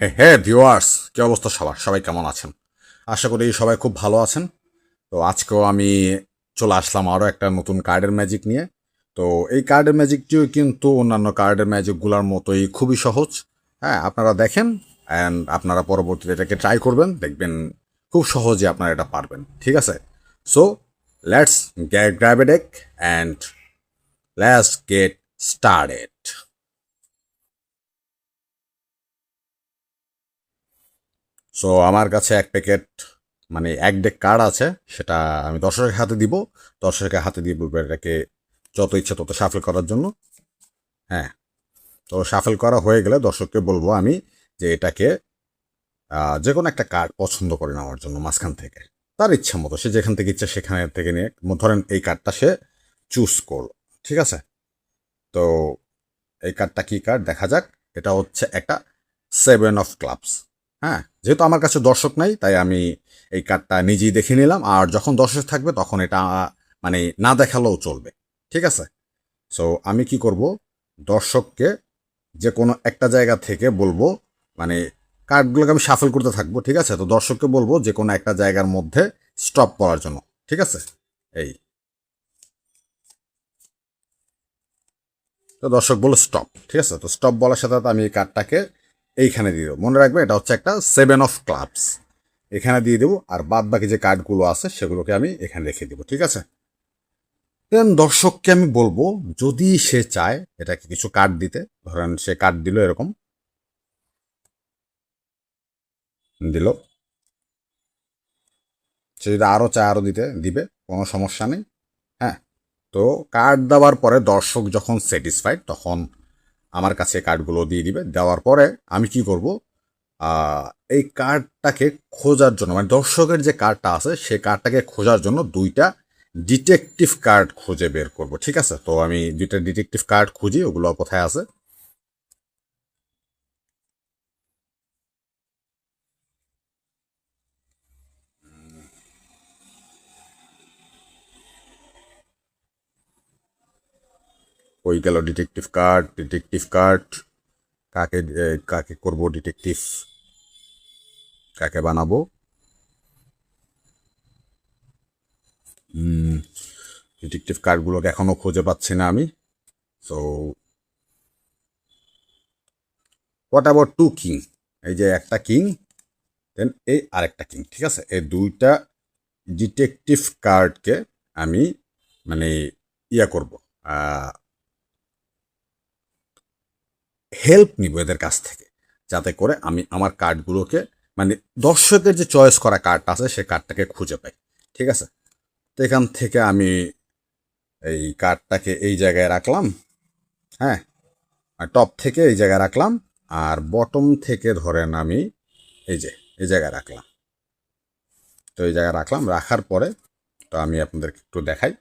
হে viewers, কি অবস্থা সবার? সবাই কেমন আছেন? আশা করি সবাই খুব ভালো আছেন। তো আজকেও আমি চলে আসলাম আরও একটা নতুন কার্ডের ম্যাজিক নিয়ে। তো এই কার্ডের ম্যাজিকটিও কিন্তু অন্যান্য কার্ডের ম্যাজিকগুলোর মতোই খুবই সহজ। হ্যাঁ, আপনারা দেখেন অ্যান্ড আপনারা পরবর্তীতে এটাকে ট্রাই করবেন, দেখবেন খুব সহজে আপনারা এটা পারবেন। ঠিক আছে? So let's get grab a deck and let's get started. So আমার কাছে এক প্যাকেট মানে এক ডেক কার্ড আছে, সেটা আমি দর্শকের হাতে দিব। দর্শকের হাতে দিয়ে বলবো এটাকে যত ইচ্ছা তত শাফল করার জন্য। হ্যাঁ, তো শাফল করা হয়ে গেলে দর্শককে বলবো আমি যে এটাকে যে কোনো একটা কার্ড পছন্দ করে নেওয়ার জন্য মাঝখান থেকে তার ইচ্ছা মতো সে যেখান থেকে ইচ্ছা সেখানে থেকে নিয়ে, ধরেন এই কার্ডটা সে চুজ করলো। ঠিক আছে? তো এই কার্ডটা কি কার্ড দেখা যাক। এটা হচ্ছে একটা 7 অফ ক্লাবস। হ্যাঁ, যেহেতু আমার কাছে দর্শক নাই তাই আমি এই কার্ডটা নিজেই দেখে নিলাম, আর যখন দর্শক থাকবে তখন এটা মানে না দেখালেও চলবে। ঠিক আছে? সো আমি কি করব, দর্শককে যে কোনো একটা জায়গা থেকে বলবো, মানে কার্ডগুলোকে আমি শাফল করতে থাকবো। ঠিক আছে? তো দর্শককে বলবো যে কোনো একটা জায়গার মধ্যে স্টপ করার জন্য। ঠিক আছে? এই তো দর্শক বললো স্টপ। ঠিক আছে? তো স্টপ বলার সাথে সাথে আমি এই কার্ডটাকে এইখানে দিয়ে দেবো। মনে রাখবে এটা হচ্ছে একটা 7 অফ ক্লাবস। এখানে দিয়ে দেবো, আর বাদ বাকি যে কার্ডগুলো আছে সেগুলোকে আমি এখানে রেখে দেবো। ঠিক আছে? দেন দর্শককে আমি বলবো যদি সে চায় এটাকে কিছু কার্ড দিতে, ধরেন সে কার্ড দিল, এরকম দিল। সে যদি আরও চায় আরও দিতে দিবে, কোনো সমস্যা নেই। হ্যাঁ, তো কার্ড দেওয়ার পরে দর্শক যখন স্যাটিসফাইড তখন আমার কাছে কার্ডগুলো দিয়ে দিবে। দেওয়ার পরে আমি কি করব, আহ, এই কার্ডটাকে খোঁজার জন্য, মানে দর্শকের যে কার্ডটা আছে সে কার্ডটাকে খোঁজার জন্য দুইটা ডিটেকটিভ কার্ড খুঁজে বের করব। ঠিক আছে? তো আমি দুইটা ডিটেকটিভ কার্ড খুঁজি, ওগুলো কোথায় আছে। ওই গেল ডিটেকটিভ কার্ড। ডিটেকটিভ কার্ড কাকে কাকে করব ডিটেকটিভ, কাকে বানাবো? ডিটেকটিভ কার্ডগুলোকে এখনো খুঁজে পাচ্ছি না আমি। So what about two king? এই যে একটা কিং, দেন এই আরেকটা কিং। ঠিক আছে? এই দুইটা ডিটেকটিভ কার্ডকে আমি মানে ইয়া করব, হেল্প নিব এদের কাছ থেকে, যাতে করে আমি আমার কার্ডগুলোকে মানে দর্শকের যে চয়েস করা কার্ডটা আছে সে কার্ডটাকে খুঁজে পাই। ঠিক আছে? তো এখান থেকে আমি এই কার্ডটাকে এই জায়গায় রাখলাম। হ্যাঁ, আর টপ থেকে এই জায়গায় রাখলাম, আর বটম থেকে ধরেন আমি এই যে এই জায়গায় রাখলাম। তো এই জায়গায় রাখলাম, রাখার পরে তো আমি আপনাদেরকে একটু দেখাই।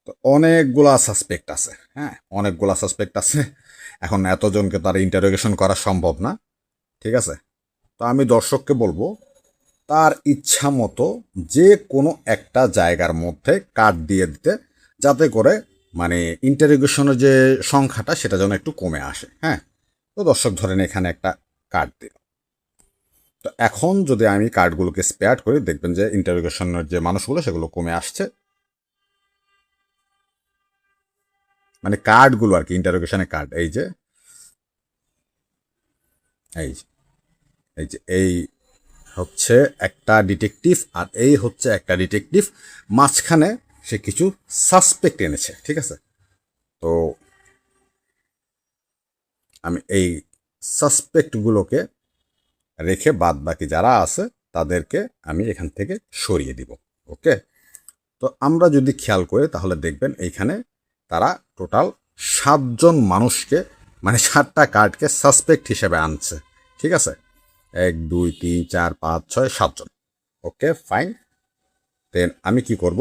তো অনেকগুলা সাসপেক্ট আছে। হ্যাঁ, অনেকগুলা সাসপেক্ট আছে। এখন এতজনকে তার ইন্টারোগেশন করা সম্ভব না। ঠিক আছে? তো আমি দর্শককে বলবো তার ইচ্ছা মতো যে কোনো একটা জায়গার মধ্যে কার্ড দিয়ে দিতে, যাতে করে মানে ইন্টারোগেশনের যে সংখ্যাটা সেটা যেন একটু কমে আসে। হ্যাঁ, তো দর্শক ধরেন এখানে একটা কার্ড দিল। তো এখন যদি আমি কার্ডগুলোকে স্পেয়ার করি, দেখবেন যে ইন্টারোগেশনের যে মানুষগুলো সেগুলো কমে আসছে। মানে কার্ডগুলো আর কি, ইন্টারোগেশনের কার্ড এই যে এই যে এই যে এই হচ্ছে একটা ডিটেকটিভ, আর এই হচ্ছে একটা ডিটেকটিভ। মাঝখানে সে কিছু সাসপেক্ট এনেছে। ঠিক আছে? তো আমি এই সাসপেক্টগুলোকে রেখে বাদ বাকি যারা আছে তাদেরকে আমি এখান থেকে সরিয়ে দিব। ওকে? তো আমরা যদি খেয়াল করি তাহলে দেখবেন এইখানে তারা টোটাল 7জন মানুষকে, মানে 7টা কার্ডকে সাসপেক্ট হিসেবে আনছে। ঠিক আছে? 1 2 3 4 5 6 7জন। ওকে, ফাইন। দেন আমি কি করব,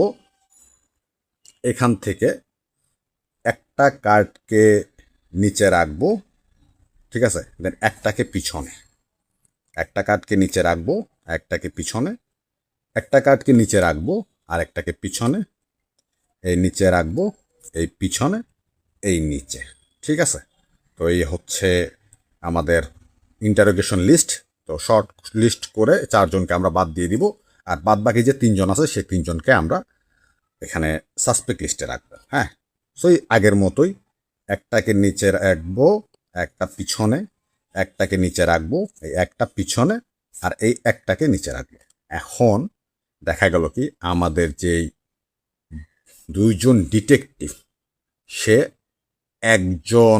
এখান থেকে একটা কার্ডকে নিচে রাখবো। ঠিক আছে? দেন একটাকে পিছনে, একটা কার্ডকে নিচে রাখবো, একটাকে পিছনে, একটা কার্ডকে নিচে রাখবো, আর একটাকে পিছনে, এই নিচে রাখবো, এই পিছনে, এই নিচে। ঠিক আছে? তো এই হচ্ছে আমাদের ইন্টারোগেশন লিস্ট। তো শর্ট লিস্ট করে 4 জনকে আমরা বাদ দিয়ে দিব, আর বাদ বাকি যে 3 জন আছে সেই 3 জনকে আমরা এখানে সাসপেক্ট লিস্টে রাখবো। হ্যাঁ, সো আগের মতোই একটাকে নিচে রাখবো, একটা পিছনে, একটাকে নিচে রাখবো, এই একটা পিছনে, আর এই একটাকে নিচে রাখবো। এখন দেখা গেল কি আমাদের যেই 2 জন ডিটেকটিভ, সে একজন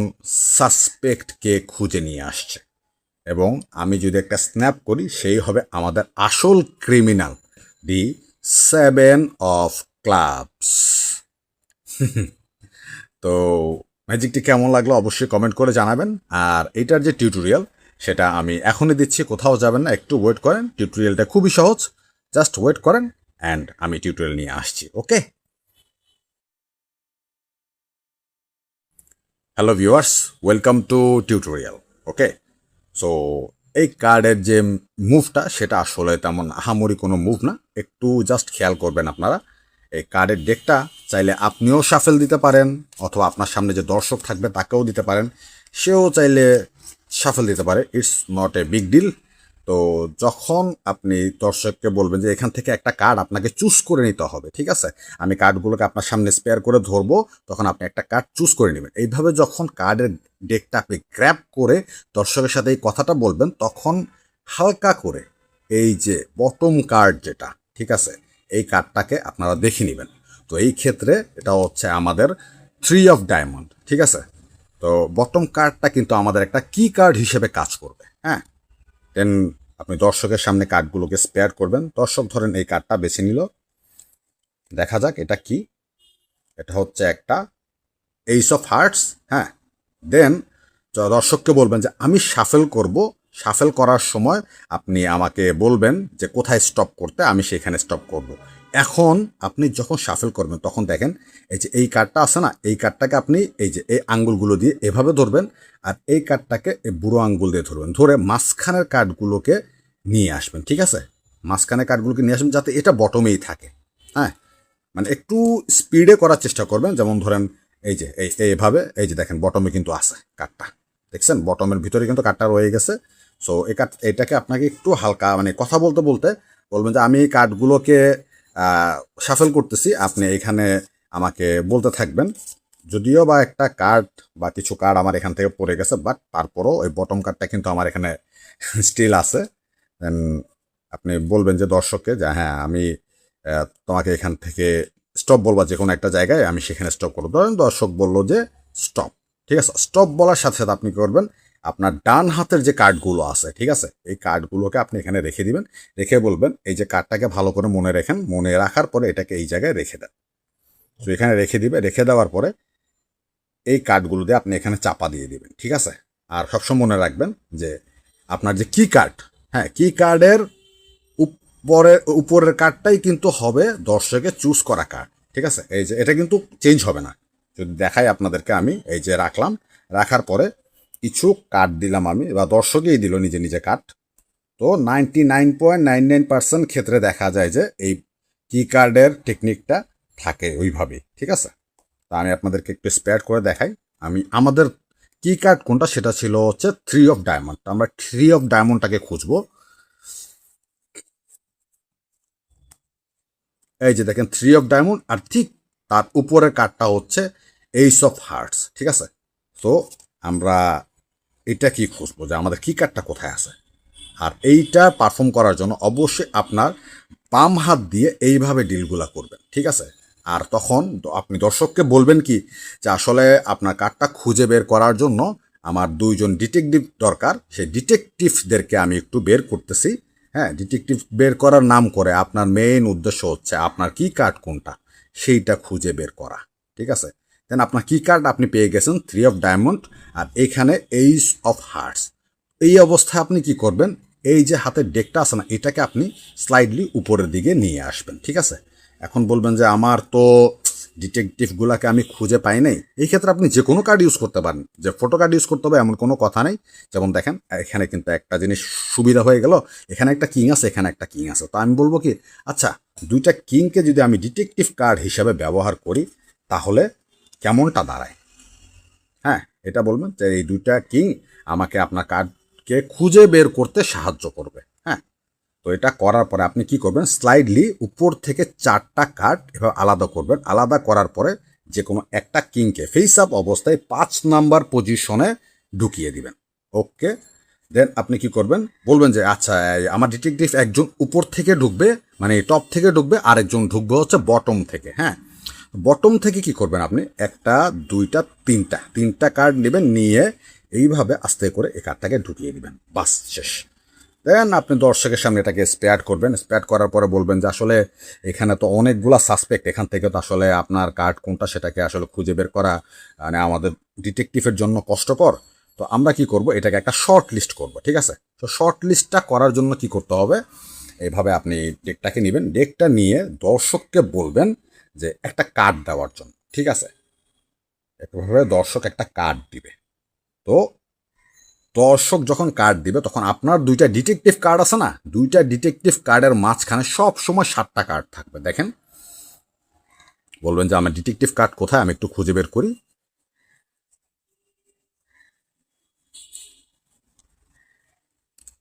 সাসপেক্টকে খুঁজে নিয়ে আসছে, এবং আমি যদি একটা স্ন্যাপ করি সেই হবে আমাদের আসল ক্রিমিনাল, দি 7 অফ ক্লাবস। তো ম্যাজিকটি কেমন লাগলো অবশ্যই কমেন্ট করে জানাবেন। আর এটার যে টিউটোরিয়াল সেটা আমি এখনই দিচ্ছি, কোথাও যাবেন না, একটু ওয়েট করেন। টিউটোরিয়ালটা খুবই সহজ, জাস্ট ওয়েট করেন অ্যান্ড আমি টিউটোরিয়াল নিয়ে আসছি। Okay, hello viewers, welcome to tutorial. Okay, so এই কার্ডের যে মুভটা সেটা আসলে তেমন আহামরি কোনো মুভ না, একটু জাস্ট খেয়াল করবেন আপনারা। এই কার্ডের ডেকটা চাইলে আপনিও শাফেল দিতে পারেন, অথবা আপনার সামনে যে দর্শক থাকবে তাকেও দিতে পারেন, সেও চাইলে শাফেল দিতে পারে। It's not a big deal. তো যখন আপনি দর্শককে বলবেন যে এখান থেকে একটা কার্ড আপনাকে চুজ করে নিতে হবে, ঠিক আছে, আমি কার্ডগুলোকে আপনার সামনে স্পেয়ার করে ধরবো, তখন আপনি একটা কার্ড চুজ করে নেবেন। এইভাবে যখন কার্ডের ডেকটা আপনি গ্র্যাব করে দর্শকের সাথে এই কথাটা বলবেন, তখন হালকা করে এই যে বটম কার্ড যেটা, ঠিক আছে, এই কার্ডটাকে আপনারা দেখে নেবেন। তো এই ক্ষেত্রে এটা হচ্ছে আমাদের 3 অফ ডায়মন্ড, ঠিক আছে। তো বটম কার্ডটা কিন্তু আমাদের একটা কি কার্ড হিসেবে কাজ করবে। হ্যাঁ, দেন আপনি দর্শকের সামনে কার্ডগুলোকে স্পেয়ার করবেন। দর্শক ধরেন এই কার্ডটা বেছে নিল, দেখা যাক এটা কি। এটা হচ্ছে একটা এইস অফ হার্টস। হ্যাঁ, দেন দর্শককে বলবেন যে আমি শাফেল করব, শাফেল করার সময় আপনি আমাকে বলবেন যে কোথায় স্টপ করতে, আমি সেখানে স্টপ করব। এখন আপনি যখন শাফেল করবেন তখন দেখেন এই যে এই কার্ডটা আছে না, এই কার্ডটাকে আপনি এই যে এই আঙ্গুলগুলো দিয়ে এভাবে ধরবেন, আর এই কার্ডটাকে এই বুড়ো আঙ্গুল দিয়ে ধরবেন, ধরে মাঝখানের কার্ডগুলোকে নিয়ে আসবেন, ঠিক আছে। মাঝখানের কার্ডগুলোকে নিয়ে আসবেন যাতে এটা বটমেই থাকে। হ্যাঁ, মানে একটু স্পিডে করার চেষ্টা করবেন। যেমন ধরেন এই যে এইভাবে, এই যে দেখেন বটমে কিন্তু আছে কাঠটা, দেখছেন বটমের ভিতরে কিন্তু কাঠটা রয়ে গেছে। সো এটাকে আপনাকে একটু হালকা মানে কথা বলতে বলতে বলবেন যে আমি এই কাঠগুলোকে শাফেল করতেছি, আপনি এখানে আমাকে বলতে থাকবেন। যদিও বা একটা কার্ড বা কিছু কার্ড আমার এখান থেকে পড়ে গেছে, বাট তারপরও ওই বটম কার্ডটা কিন্তু আমার এখানে স্টিল আছে। দেন আপনি বলবেন যে দর্শককে যে হ্যাঁ আমি তোমাকে এখান থেকে স্টপ বলবা, যে কোনো একটা জায়গায় আমি সেখানে স্টপ করবো। ধরেন দর্শক বললো যে স্টপ, ঠিক আছে। স্টপ বলার সাথে সাথে আপনি করবেন আপনার ডান হাতের যে কার্ডগুলো আছে, ঠিক আছে, এই কার্ডগুলোকে আপনি এখানে রেখে দিবেন। রেখে বলবেন এই যে কার্ডটাকে ভালো করে মনে রাখেন, মনে রাখার পরে এটাকে এই জায়গায় রেখে দেন। তো এখানে রেখে দিবে, রেখে দেওয়ার পরে এই কার্ডগুলো দিয়ে আপনি এখানে চাপা দিয়ে দিবেন, ঠিক আছে। আর সবসময় মনে রাখবেন যে আপনার যে কি কার্ড, হ্যাঁ, কি কার্ডের উপরের কার্ডটাই কিন্তু হবে দর্শকের চুজ করা কার্ড, ঠিক আছে। এই যে এটা কিন্তু চেঞ্জ হবে না। যদি দেখাই আপনাদেরকে, আমি এই যে রাখলাম, রাখার পরে কিছু কার্ড দিলাম আমি, বা দর্শকেই দিল নিজে নিজে কার্ড। তো 99.99% ক্ষেত্রে দেখা যায় যে এই কি কার্ডের টেকনিকটা থাকে ওইভাবেই, ঠিক আছে। তা আমি আপনাদেরকে একটু স্পেয়ার করে দেখাই। আমাদের কি কার্ড কোনটা, সেটা ছিল হচ্ছে 3 অফ ডায়মন্ড। আমরা 3 অফ ডায়মন্ডটাকে খুঁজবো। এই যে দেখেন 3 অফ ডায়মন্ড, আর ঠিক তার উপরের কার্ডটা হচ্ছে এইস অফ হার্টস, ঠিক আছে। তো আমরা এটা কি খুঁজবো যে আমাদের কি কার্ডটা কোথায় আছে। আর এইটা পারফর্ম করার জন্য অবশ্যই আপনার বাম হাত দিয়ে এইভাবে ডিলগুলা করবেন, ঠিক আছে। আর তখন আপনি দর্শককে বলবেন কি যে আসলে আপনার কার্ডটা খুঁজে বের করার জন্য আমার 2 জন ডিটেকটিভ দরকার, সেই ডিটেকটিভদেরকে আমি একটু বের করতেছি। হ্যাঁ, ডিটেকটিভ বের করার নাম করে আপনার মেইন উদ্দেশ্য হচ্ছে আপনার কি কার্ড কোনটা সেইটা খুঁজে বের করা, ঠিক আছে। দেন আপনার কি কার্ড আপনি পেয়ে গেছেন 3 অফ ডায়মন্ড, আর এখানে এইস অফ হার্টস। এই অবস্থায় আপনি কি করবেন, এই যে হাতের ডেকটা আছে না, এটাকে আপনি স্লাইডলি উপরের দিকে নিয়ে আসবেন, ঠিক আছে। এখন বলবেন যে আমার তো ডিটেকটিভগুলোকে আমি খুঁজে পাই নাই। এই ক্ষেত্রে আপনি যে কোনো কার্ড ইউজ করতে পারেন, যে ফটো কার্ড ইউজ করতে হবে এমন কোনো কথা নেই। যেমন দেখেন এখানে কিন্তু একটা জিনিস সুবিধা হয়ে গেল, এখানে একটা কিং আছে, এখানে একটা কিং আছে। তো আমি বলবো কি, আচ্ছা দুইটা কিংকে যদি আমি ডিটেকটিভ কার্ড হিসাবে ব্যবহার করি তাহলে কেমনটা দাঁড়ায়। হ্যাঁ, এটা বলবেন যে এই দুইটা কিং আমাকে আপনার কার্ডকে খুঁজে বের করতে সাহায্য করবে। হ্যাঁ, তো এটা করার পরে আপনি কি করবেন, স্লাইডলি উপর থেকে 4টা কার্ড এভাবে আলাদা করবেন। আলাদা করার পরে যে কোনো একটা কিংকে ফেস আপ অবস্থায় 5 নাম্বার পজিশনে ঢুকিয়ে দিবেন। ওকে, দেন আপনি কি করবেন, বলবেন যে আচ্ছা আমার ডিটেকটিভ একজন উপর থেকে ঢুকবে, মানে টপ থেকে ঢুকবে, আরেকজন ঢুকবে হচ্ছে বটম থেকে। হ্যাঁ, বটম থেকে কি করবেন আপনি, একটা দুইটা তিনটা কার্ড নেবেন, নিয়ে এইভাবে আস্তে করে এই কার্ডটাকে ঢুকিয়ে দিবেন, বাস শেষ। দেন আপনি দর্শকের সামনে এটাকে স্পেয়ার করবেন। স্পেয়ার করার পরে বলবেন যে আসলে এখানে তো অনেকগুলা সাসপেক্ট, এখান থেকে তো আসলে আপনার কার্ড কোনটা সেটাকে আসলে খুঁজে বের করা মানে আমাদের ডিটেকটিভের জন্য কষ্টকর। তো আমরা কি করব, এটাকে একটা শর্ট লিস্ট করব, ঠিক আছে? তো শর্ট লিস্টটা করার জন্য কি করতে হবে, এইভাবে আপনি ডেকটাকে নেবেন, ডেকটা নিয়ে দর্শককে বলবেন যে একটা কার্ড দেওয়ার জন্য, ঠিক আছে? এভাবে দর্শক একটা কার্ড দিবে। তো দর্শক যখন কার্ড দিবে তখন আপনার দুইটা ডিটেকটিভ কার্ড আছে না, দুইটা ডিটেকটিভ কার্ডের মাঝখানে সব সময় 7টা কার্ড থাকবে। দেখেন, বলবেন যে আমার ডিটেকটিভ কার্ড কোথায়, আমি একটু খুঁজে বের করি।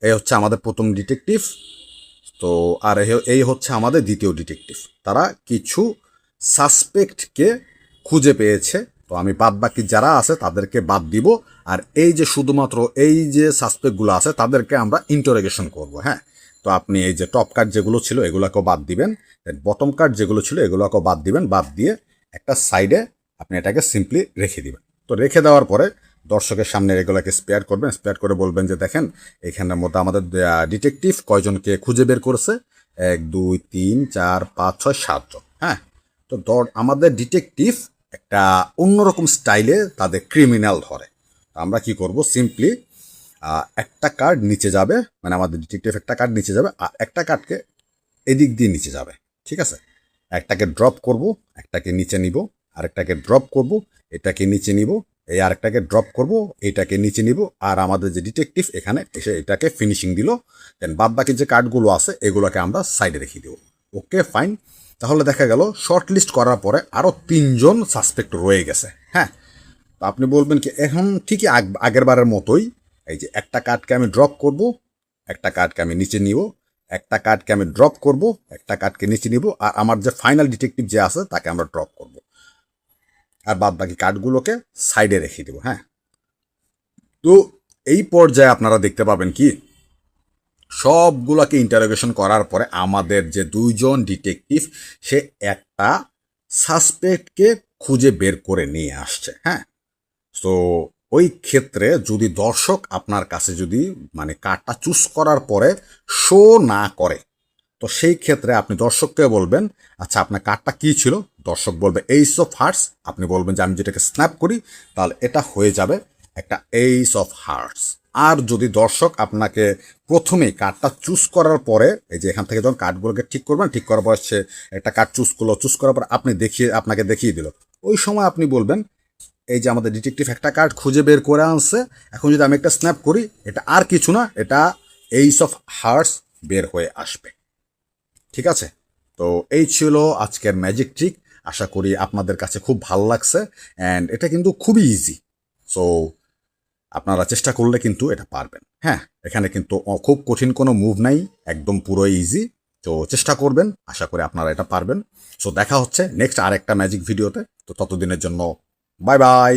এই হচ্ছে আমাদের প্রথম ডিটেকটিভ, তো আর এই হচ্ছে আমাদের দ্বিতীয় ডিটেকটিভ। তারা কিছু সাসপেক্টকে খুঁজে পেয়েছে, তো আমি বাদ বাকি যারা আছে তাদেরকে বাদ দিব। আর এই যে শুধুমাত্র এই যে সাসপেক্টগুলো আছে তাদেরকে আমরা ইন্টারোগেশন করব। হ্যাঁ, তো আপনি এই যে টপ কার্ড যেগুলো ছিল এগুলোকেও বাদ দিবেন, বটম কার্ড যেগুলো ছিল এগুলোকেও বাদ দিবেন, বাদ দিয়ে একটা সাইডে আপনি এটাকে সিম্পলি রেখে দিবেন। তো রেখে দেওয়ার পরে দর্শকের সামনে এগুলোকে স্পেয়ার করবেন। স্পেয়ার করে বলবেন যে দেখেন এখানের মধ্যে আমাদের ডিটেকটিভ কয়জনকে খুঁজে বের করেছে, 1 2 3 4 5 6 7 জন। হ্যাঁ, তো আমাদের ডিটেকটিভ একটা অন্যরকম স্টাইলে তাদের ক্রিমিনাল ধরে। আমরা কি করব, সিম্পলি একটা কার্ড নিচে যাবে, মানে আমাদের ডিটেকটিভ একটা কার্ড নিচে যাবে আর একটা কার্ডকে এদিক দিয়ে নিচে যাবে, ঠিক আছে? একটাকে ড্রপ করব, একটাকে নিচে নিব, আরেকটাকে ড্রপ করব, এটাকে নিচে নিব, এই আরেকটাকে ড্রপ করব, এইটাকে নিচে নিব, আর আমাদের যে ডিটেকটিভ এখানে এসে এটাকে ফিনিশিং দিল। দেন বাদ বাকি যে কার্ডগুলো আছে এগুলোকে আমরা সাইডে রেখে দেব। ওকে ফাইন, তাহলে দেখা গেল শর্ট লিস্ট করার পরে আরও 3জন সাসপেক্ট রয়ে গেছে। হ্যাঁ, তো আপনি বলবেন কি এখন ঠিকই আগের বারের মতোই, এই যে একটা কার্ডকে আমি ড্রপ করব, একটা কার্ডকে আমি নিচে নিব, একটা কার্ডকে আমি ড্রপ করব, একটা কার্ডকে নিচে নিব, আর আমার যে ফাইনাল ডিটেকটিভ যে আছে তাকে আমরা ড্রপ করব, আর বাদ বাকি কার্ডগুলোকে সাইডে রেখে দেব। হ্যাঁ, তো এই পর্যায়ে আপনারা দেখতে পাবেন কি সবগুলোকে ইন্টারোগেশন করার পরে আমাদের যে 2জন ডিটেকটিভ সে একটা সাসপেক্টকে খুঁজে বের করে নিয়ে আসছে। হ্যাঁ, তো ওই ক্ষেত্রে যদি দর্শক আপনার কাছে যদি মানে কার্ডটা চুজ করার পরে শো না করে, তো সেই ক্ষেত্রে আপনি দর্শককে বলবেন আচ্ছা আপনার কার্ডটা কী ছিল, দর্শক বলবে এইস অফ হার্টস, আপনি বলবেন যে আমি যেটাকে স্ন্যাপ করি, তাহলে এটা হয়ে যাবে একটা এইস অফ হার্টস। আর যদি দর্শক আপনাকে প্রথমেই কার্ডটা চুজ করার পরে এই যে এখান থেকে যখন কার্ডগুলোকে ঠিক করবেন, ঠিক করার পর সে একটা কার্ড চুজ করলো, চুজ করার পর আপনাকে দেখিয়ে দিল, ওই সময় আপনি বলবেন এই যে আমাদের ডিটেকটিভ একটা কার্ড খুঁজে বের করে আনছে, এখন যদি আমি একটা স্ন্যাপ করি এটা আর কিছু না, এটা এইস অফ হার্টস বের হয়ে আসবে। ঠিক আছে, তো এই ছিল আজকের ম্যাজিক ট্রিক। আশা করি আপনাদের কাছে খুব ভালো লাগছে, অ্যান্ড এটা কিন্তু খুবই ইজি। সো আপনারা চেষ্টা করলে কিন্তু এটা পারবেন। হ্যাঁ, এখানে কিন্তু খুব কঠিন কোনো মুভ নাই, একদম পুরো ইজি। তো চেষ্টা করবেন, আশা করি আপনারা এটা পারবেন। সো দেখা হচ্ছে নেক্সট আরেকটা ম্যাজিক ভিডিওতে। তো ততদিনের জন্য বাই বাই।